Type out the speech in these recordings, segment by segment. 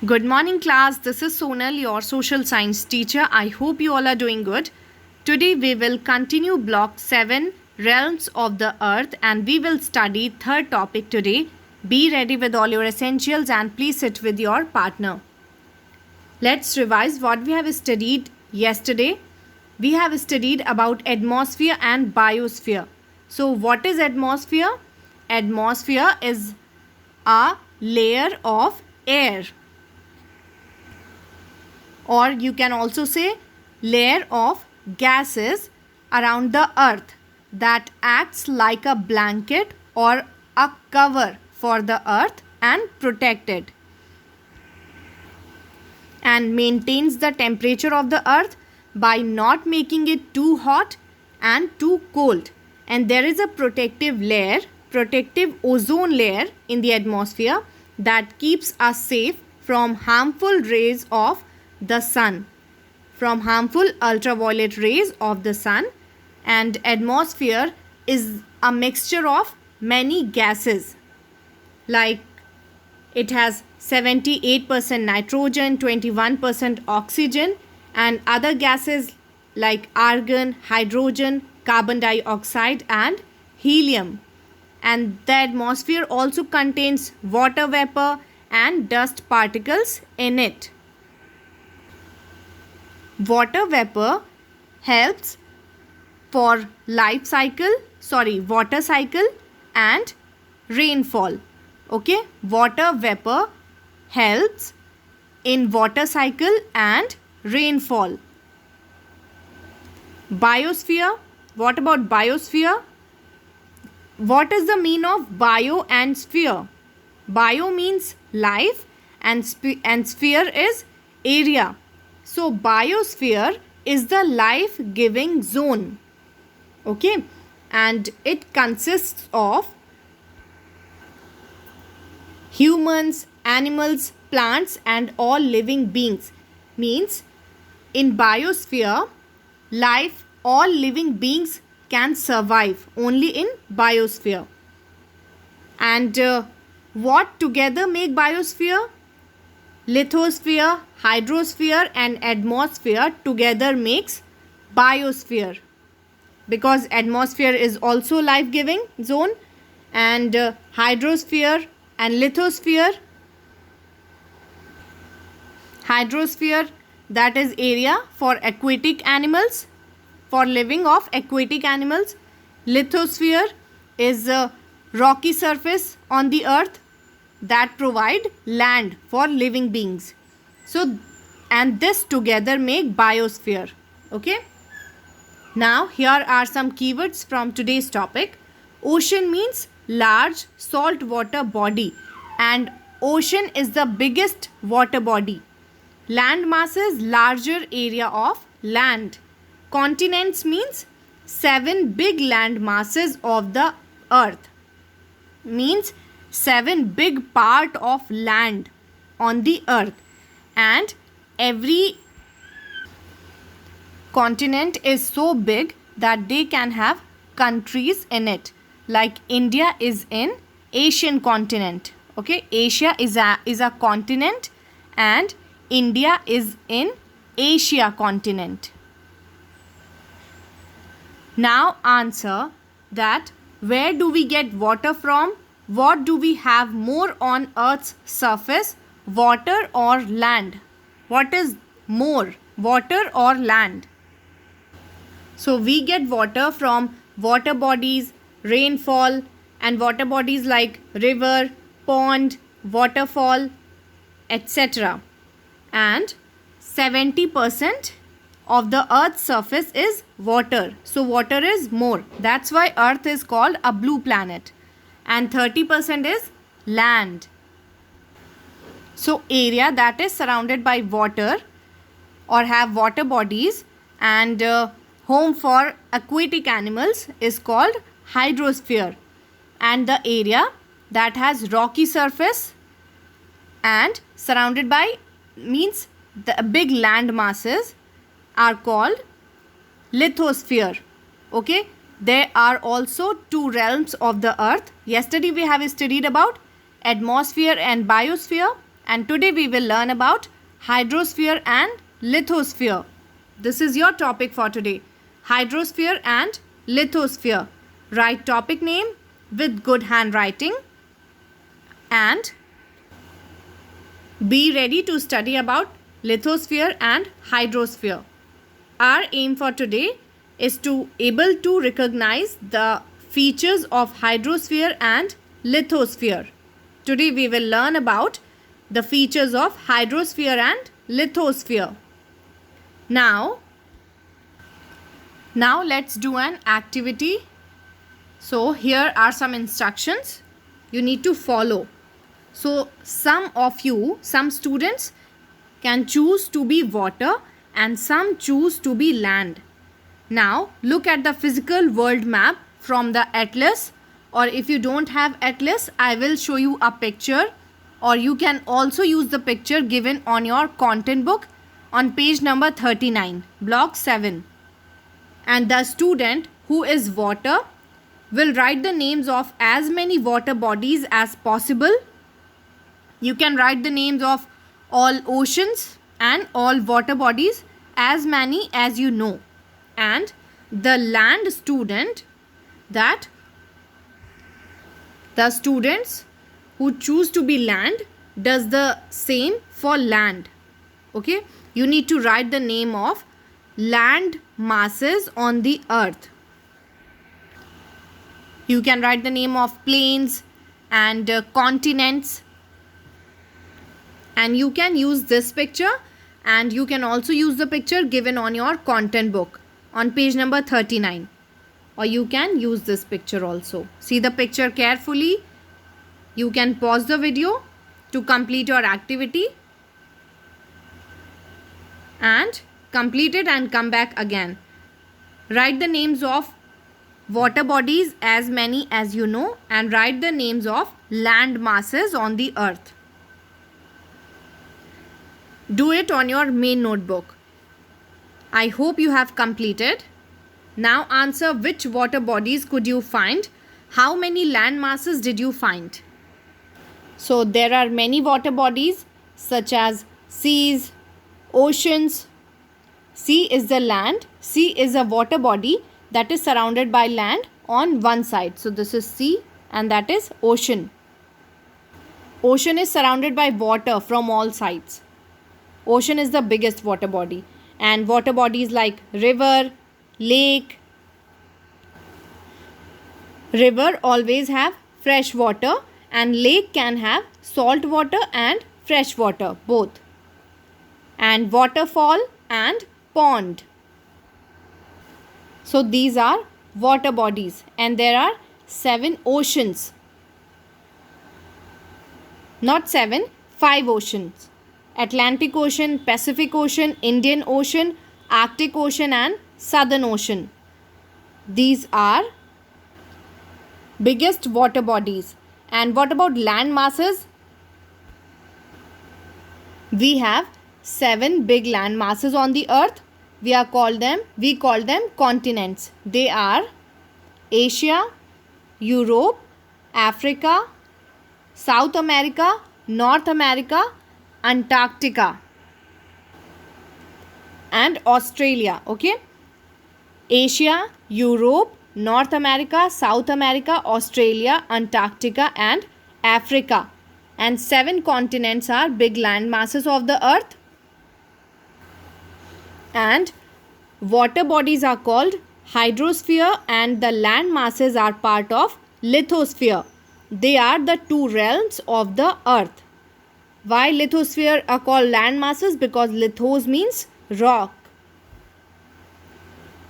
Good morning, class. This is Sonal, your social science teacher. I hope you all are doing good. Today, we will continue block 7 realms of the earth and we will study third topic today. Be ready with all your essentials and please sit with your partner. Let's revise what we have studied yesterday. We have studied about atmosphere and biosphere. So, what is atmosphere? Atmosphere is a layer of air, or you can also say layer of gases around the earth that acts like a blanket or a cover for the earth and protect it and maintains the temperature of the earth by not making it too hot and too cold. And there is a protective layer, protective ozone layer in the atmosphere that keeps us safe from harmful rays of the sun, from harmful ultraviolet rays of the sun. And atmosphere is a mixture of many gases, like it has 78% nitrogen, 21% oxygen, and other gases like argon, hydrogen, carbon dioxide, and helium. And the atmosphere also contains water vapor and dust particles in it. Water vapor helps for water cycle and rainfall. Okay, water vapor helps in water cycle and rainfall. Biosphere. What about biosphere? What is the meaning of bio and sphere? Bio means life and sphere is area. So biosphere is the life giving zone. Okay, and it consists of humans, animals, plants, and all living beings. Means in biosphere, life, all living beings can survive only in biosphere. And what together make biosphere? Lithosphere, hydrosphere, and atmosphere together makes biosphere, because atmosphere is also life giving zone, and hydrosphere and lithosphere, hydrosphere, that is area for aquatic animals, for living of aquatic animals. Lithosphere is a rocky surface on the earth that provide land for living beings. So, and this together make biosphere. Okay. Now, here are some keywords from today's topic. Ocean means large saltwater body, and ocean is the biggest water body. Land masses, larger area of land. Continents means 7 big land masses of the earth. Means 7 big part of land on the earth, and every continent is so big that they can have countries in it. Like India is in Asian continent. Okay, Asia is a continent and India is in Asia continent. Now answer that where do we get water from? What do we have more on Earth's surface, water or land? What is more, water or land? So we get water from water bodies, rainfall, and water bodies like river, pond, waterfall, etc. And 70% of the Earth's surface is water. So water is more. That's why Earth is called a blue planet. And 30% is land. So area that is surrounded by water or have water bodies and home for aquatic animals is called hydrosphere. And the area that has rocky surface and surrounded by means the big land masses are called lithosphere. Okay. There are also 2 realms of the earth. Yesterday we have studied about atmosphere and biosphere. and today we will learn about hydrosphere and lithosphere. This is your topic for today. Hydrosphere and lithosphere. Write topic name with good handwriting and be ready to study about lithosphere and hydrosphere. Our aim for today is to able to recognize the features of hydrosphere and lithosphere. Today we will learn about the features of hydrosphere and lithosphere. Now let's do an activity. So here are some instructions you need to follow. So some students can choose to be water and some choose to be land. Now look at the physical world map from the atlas, or if you don't have atlas, I will show you a picture, or you can also use the picture given on your content book on page number 39, block 7. And the student who is water will write the names of as many water bodies as possible. You can write the names of all oceans and all water bodies, as many as you know. And the land student, that the students who choose to be land does the same for land. Okay, you need to write the name of land masses on the earth. You can write the name of plains and continents, and you can use this picture, and you can also use the picture given on your content book on page number 39, or you can use this picture also. See the picture carefully. You can pause the video to complete your activity and complete it and come back again. Write the names of water bodies as many as you know, and write the names of land masses on the earth. Do it on your main notebook. I hope you have completed. Now answer which water bodies could you find? How many land masses did you find? So there are many water bodies such as seas, oceans. Sea is the land. Sea is a water body that is surrounded by land on one side. So this is sea and that is ocean. Ocean is surrounded by water from all sides. Ocean is the biggest water body, and water bodies like river, lake. River always have fresh water, and lake can have salt water and fresh water both. And waterfall and pond. So these are water bodies, and there are 7 oceans. Not 7, 5 oceans. Atlantic Ocean, Pacific Ocean, Indian Ocean, Arctic Ocean and Southern Ocean. These are biggest water bodies. And what about land masses? We have 7 big land masses on the earth. We call them continents. They are Asia, Europe, Africa, South America, North America, Antarctica and Australia. Okay, Asia, Europe, North America, South America, Australia, Antarctica and Africa. And 7 continents are big land masses of the earth. And water bodies are called hydrosphere, and the land masses are part of lithosphere. They are the 2 realms of the earth. Why lithosphere are called land masses? Because lithos means rock.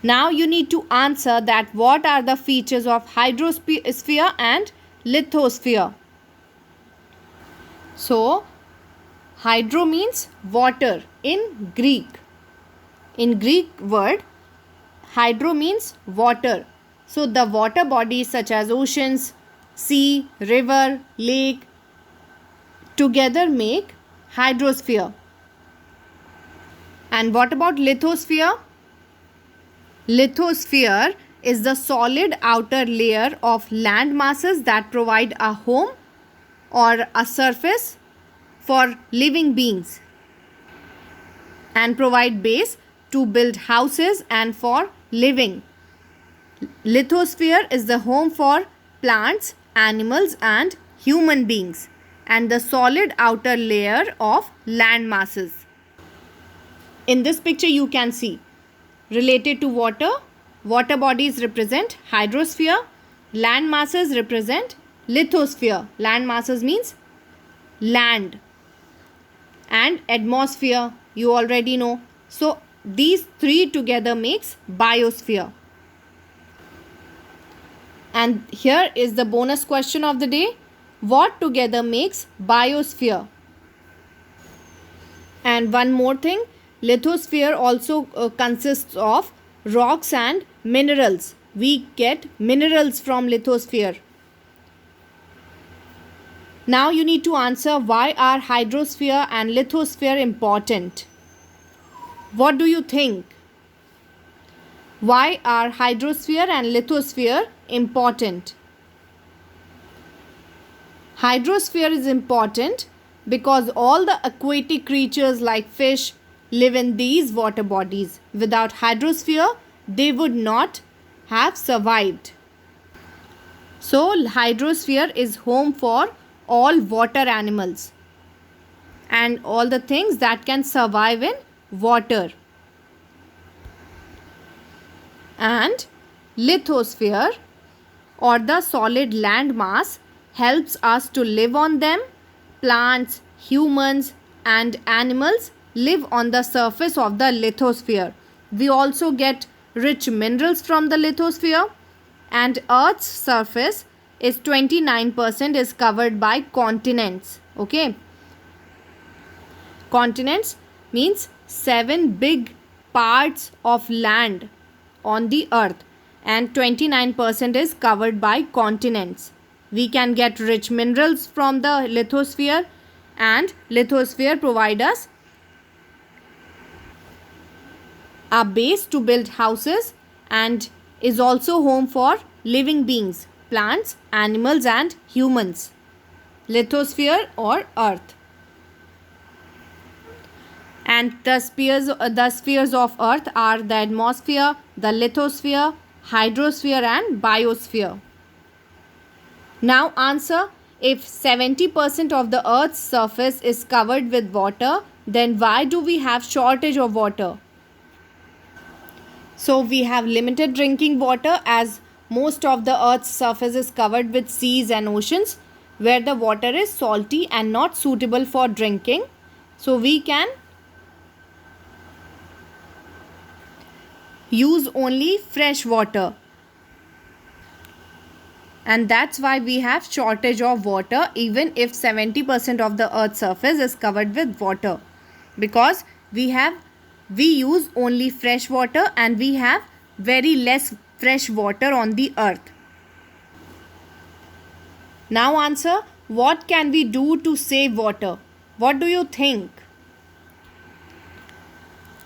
Now you need to answer that what are the features of hydrosphere and lithosphere. So hydro means water in Greek. In Greek word, hydro means water. So the water bodies such as oceans, sea, river, lake together make hydrosphere. And what about lithosphere? Lithosphere is the solid outer layer of land masses that provide a home or a surface for living beings and provide base to build houses and for living. Lithosphere is the home for plants, animals and human beings and the solid outer layer of land masses. In this picture you can see related to water, water bodies represent hydrosphere, land masses represent lithosphere. Land masses means land, and atmosphere you already know. So these three together makes biosphere. And here is the bonus question of the day. What together makes biosphere? And one more thing, lithosphere also consists of rocks and minerals. We get minerals from lithosphere. Now you need to answer, why are hydrosphere and lithosphere important? What do you think? Why are hydrosphere and lithosphere important? Hydrosphere is important because all the aquatic creatures like fish live in these water bodies. Without hydrosphere, they would not have survived. So hydrosphere is home for all water animals and all the things that can survive in water. And lithosphere or the solid land mass helps us to live on them. Plants, humans and animals live on the surface of the lithosphere. We also get rich minerals from the lithosphere, and Earth's surface is 29% is covered by continents. Okay. Continents means 7 big parts of land on the earth and 29% is covered by continents. We can get rich minerals from the lithosphere, and lithosphere provide us a base to build houses and is also home for living beings, plants, animals and humans. Lithosphere or earth. And the spheres of earth are the atmosphere, the lithosphere, hydrosphere and biosphere. Now answer, if 70% of the earth's surface is covered with water, then why do we have shortage of water? So we have limited drinking water as most of the earth's surface is covered with seas and oceans where the water is salty and not suitable for drinking. So we can use only fresh water, and that's why we have shortage of water even if 70% of the earth's surface is covered with water, because we use only fresh water and we have very less fresh water on the earth. Now answer, what can we do to save water? What do you think?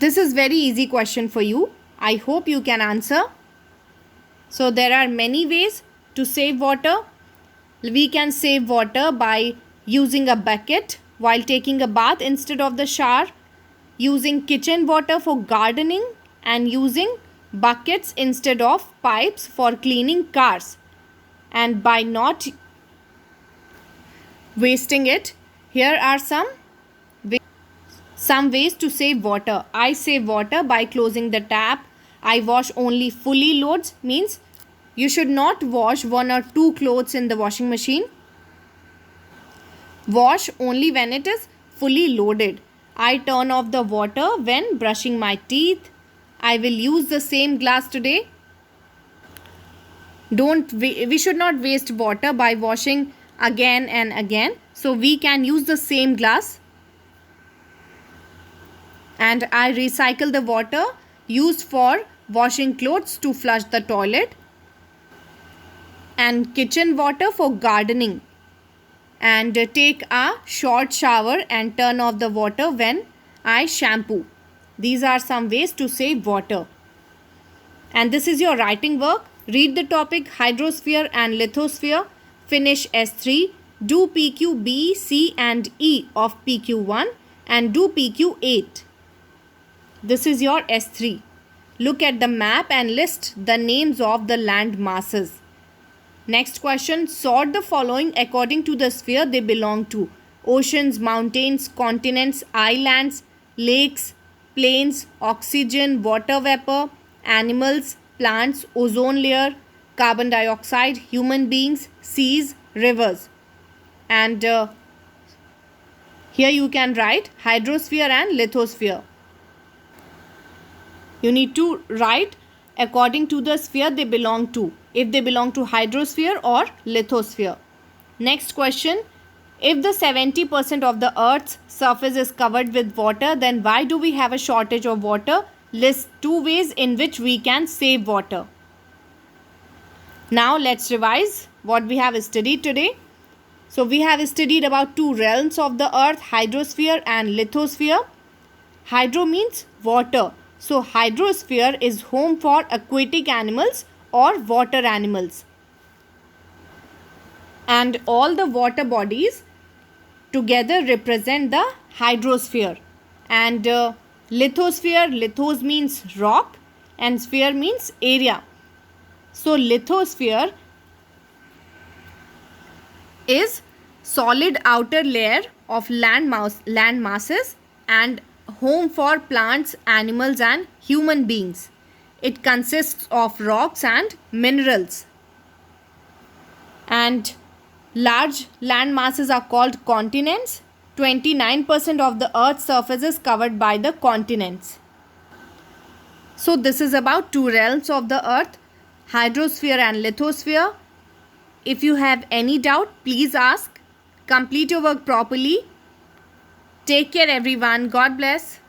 This is very easy question for you. I hope you can answer. So there are many ways to save water. We can save water by using a bucket while taking a bath instead of the shower, using kitchen water for gardening, and using buckets instead of pipes for cleaning cars, and by not wasting it. Here are some ways to save water. I save water by closing the tap. I wash only fully loads, means you should not wash 1 or 2 clothes in the washing machine. Wash only when it is fully loaded. I turn off the water when brushing my teeth. I will use the same glass today. We should not waste water by washing again and again. So we can use the same glass. And I recycle the water used for washing clothes to flush the toilet, and kitchen water for gardening, and take a short shower and turn off the water when I shampoo. These are some ways to save water. And this is your writing work. Read the topic hydrosphere and lithosphere. Finish S3. Do PQ B, C and E of PQ1 and do PQ8. This is your S3. Look at the map and list the names of the land masses. Next question, sort the following according to the sphere they belong to. Oceans, mountains, continents, islands, lakes, plains, oxygen, water vapor, animals, plants, ozone layer, carbon dioxide, human beings, seas, rivers. And here you can write hydrosphere and lithosphere. You need to write according to the sphere they belong to, if they belong to hydrosphere or lithosphere. Next question, if the 70% of the earth's surface is covered with water, then why do we have a shortage of water? List 2 ways in which we can save water. Now let's revise what we have studied today. So we have studied about 2 realms of the earth, hydrosphere and lithosphere. Hydro means water. So hydrosphere is home for aquatic animals or water animals. And all the water bodies together represent the hydrosphere. And lithosphere, lithos means rock and sphere means area. So lithosphere is solid outer layer of land masses and home for plants, animals and human beings. It consists of rocks and minerals. And large land masses are called continents. 29% of the earth's surface is covered by the continents. So this is about 2 realms of the earth, hydrosphere and lithosphere. If you have any doubt, please ask. Complete your work properly. Take care everyone. God bless.